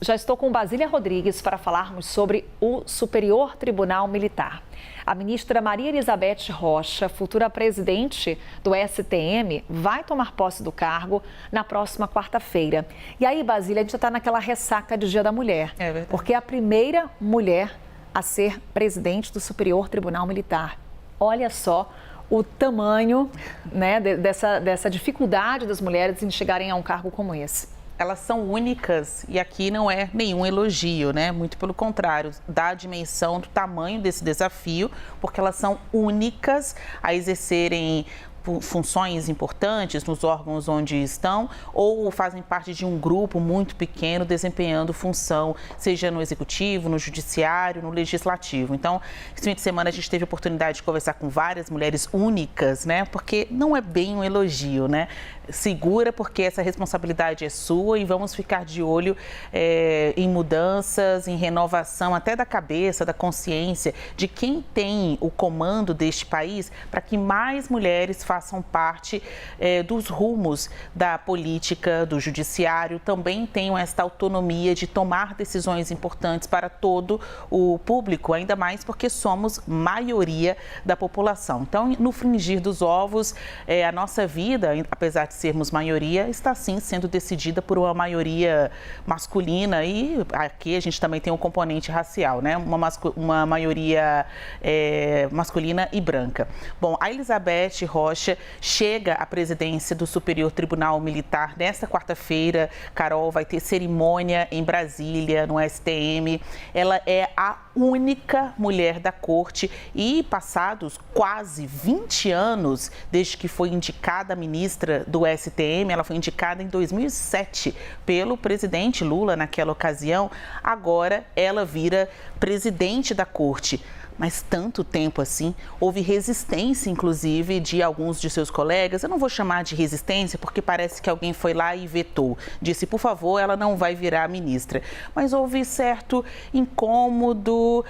Já estou com Basília Rodrigues para falarmos sobre o Superior Tribunal Militar. A ministra Maria Elizabeth Rocha, futura presidente do STM, vai tomar posse do cargo na próxima quarta-feira. E aí, Basília, a gente já está naquela ressaca de Dia da Mulher. É verdade. Porque é a primeira mulher a ser presidente do Superior Tribunal Militar. Olha só o tamanho, né, dessa dificuldade das mulheres em chegarem a um cargo como esse. Elas são únicas e aqui não é nenhum elogio, né? Muito pelo contrário, dá a dimensão do tamanho desse desafio, porque elas são únicas a exercerem funções importantes nos órgãos onde estão ou fazem parte de um grupo muito pequeno desempenhando função, seja no executivo, no judiciário, no legislativo. Então, esse fim de semana a gente teve a oportunidade de conversar com várias mulheres únicas, né? Porque não é bem um elogio, né? Segura, porque essa responsabilidade é sua e vamos ficar de olho em mudanças, em renovação até da cabeça, da consciência de quem tem o comando deste país para que mais mulheres façam parte dos rumos da política, do judiciário, também tenham esta autonomia de tomar decisões importantes para todo o público, ainda mais porque somos maioria da população. Então, no frigir dos ovos, a nossa vida, apesar de sermos maioria, está sim sendo decidida por uma maioria masculina e aqui a gente também tem um componente racial, né? Uma maioria masculina e branca. Bom, a Elizabeth Rocha chega à presidência do Superior Tribunal Militar nesta quarta-feira. Carol, vai ter cerimônia em Brasília, no STM. Ela é a única mulher da corte e passados quase 20 anos desde que foi indicada ministra do STM, ela foi indicada em 2007 pelo presidente Lula naquela ocasião, agora ela vira presidente da corte. Mas tanto tempo assim, houve resistência, inclusive, de alguns de seus colegas. Eu não vou chamar de resistência, porque parece que alguém foi lá e vetou. Disse, por favor, ela não vai virar ministra. Mas houve certo incômodo,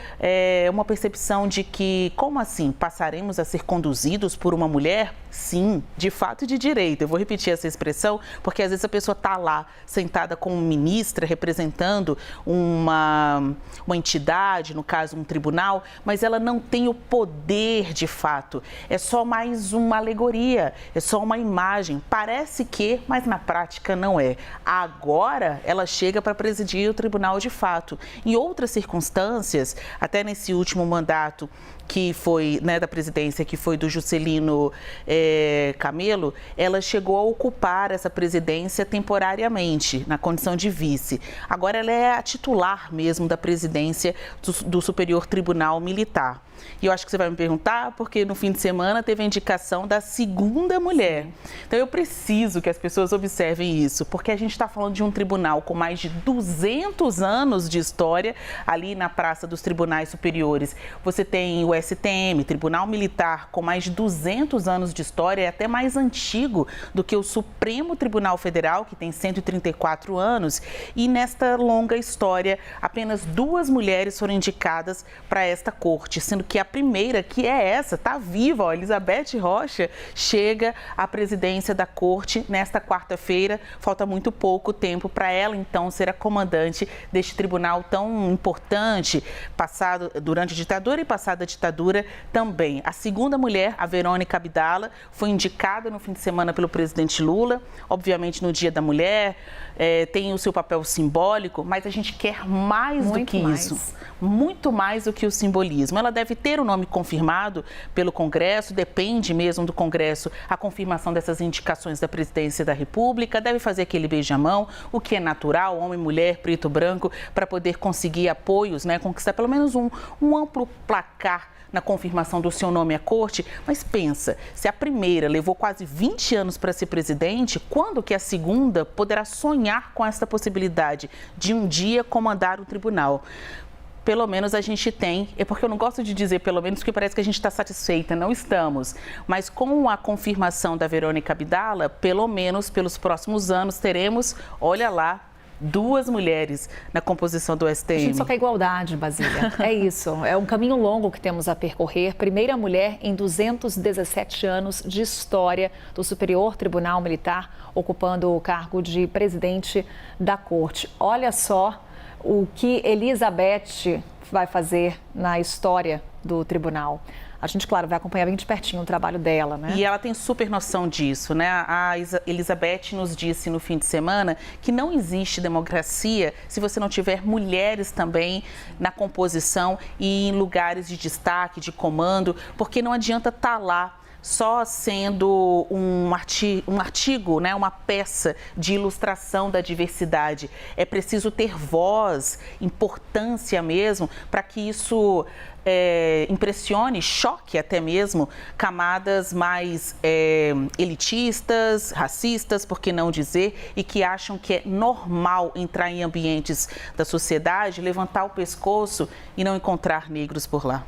uma percepção de que, como assim, passaremos a ser conduzidos por uma mulher? Sim, de fato e de direito. Eu vou repetir essa expressão, porque às vezes a pessoa está lá, sentada como ministra, representando uma entidade, no caso um tribunal, mas ela não tem o poder de fato. É só mais uma alegoria, é só uma imagem. Parece que, mas na prática não é. Agora ela chega para presidir o tribunal de fato. Em outras circunstâncias, até nesse último mandato, que foi, né, da presidência, que foi do Juscelino Camelo, ela chegou a ocupar essa presidência temporariamente, na condição de vice. Agora ela é a titular mesmo da presidência do Superior Tribunal Militar. E eu acho que você vai me perguntar, porque no fim de semana teve a indicação da segunda mulher. Então eu preciso que as pessoas observem isso, porque a gente está falando de um tribunal com mais de 200 anos de história, ali na Praça dos Tribunais Superiores. Você tem o STM, Tribunal Militar, com mais de 200 anos de história, é até mais antigo do que o Supremo Tribunal Federal, que tem 134 anos. E nesta longa história, apenas 2 mulheres foram indicadas para esta corte, sendo que a primeira, que é essa, está viva, ó, Elizabeth Rocha, chega à presidência da corte nesta quarta-feira. Falta muito pouco tempo para ela, então, ser a comandante deste tribunal tão importante, passado durante a ditadura e passada a ditadura também. A segunda mulher, a Verônica Abdala, foi indicada no fim de semana pelo presidente Lula, obviamente no Dia da Mulher, tem o seu papel simbólico, mas a gente quer mais do que isso, muito mais do que o simbolismo. Ela deve ter o nome confirmado pelo Congresso, depende mesmo do Congresso a confirmação dessas indicações da Presidência da República, deve fazer aquele beijamão, o que é natural, homem, mulher, preto, branco, para poder conseguir apoios, né, conquistar pelo menos um amplo placar na confirmação do seu nome à corte. Mas pensa, se a primeira levou quase 20 anos para ser presidente, quando que a segunda poderá sonhar com essa possibilidade de um dia comandar o tribunal? Pelo menos a gente tem, é porque eu não gosto de dizer pelo menos, porque parece que a gente está satisfeita, não estamos. Mas com a confirmação da Verônica Abdala, pelo menos pelos próximos anos teremos, olha lá, 2 mulheres na composição do STM. A gente só quer igualdade, Basília. É isso. É um caminho longo que temos a percorrer. Primeira mulher em 217 anos de história do Superior Tribunal Militar, ocupando o cargo de presidente da corte. Olha só o que Elizabeth vai fazer na história do tribunal. A gente, claro, vai acompanhar bem de pertinho o trabalho dela, né? E ela tem super noção disso, né? A Elizabeth nos disse no fim de semana que não existe democracia se você não tiver mulheres também na composição e em lugares de destaque, de comando, porque não adianta estar lá só sendo um artigo, né, uma peça de ilustração da diversidade. É preciso ter voz, importância mesmo, para que isso impressione, choque até mesmo camadas mais elitistas, racistas, por que não dizer, e que acham que é normal entrar em ambientes da sociedade, levantar o pescoço e não encontrar negros por lá.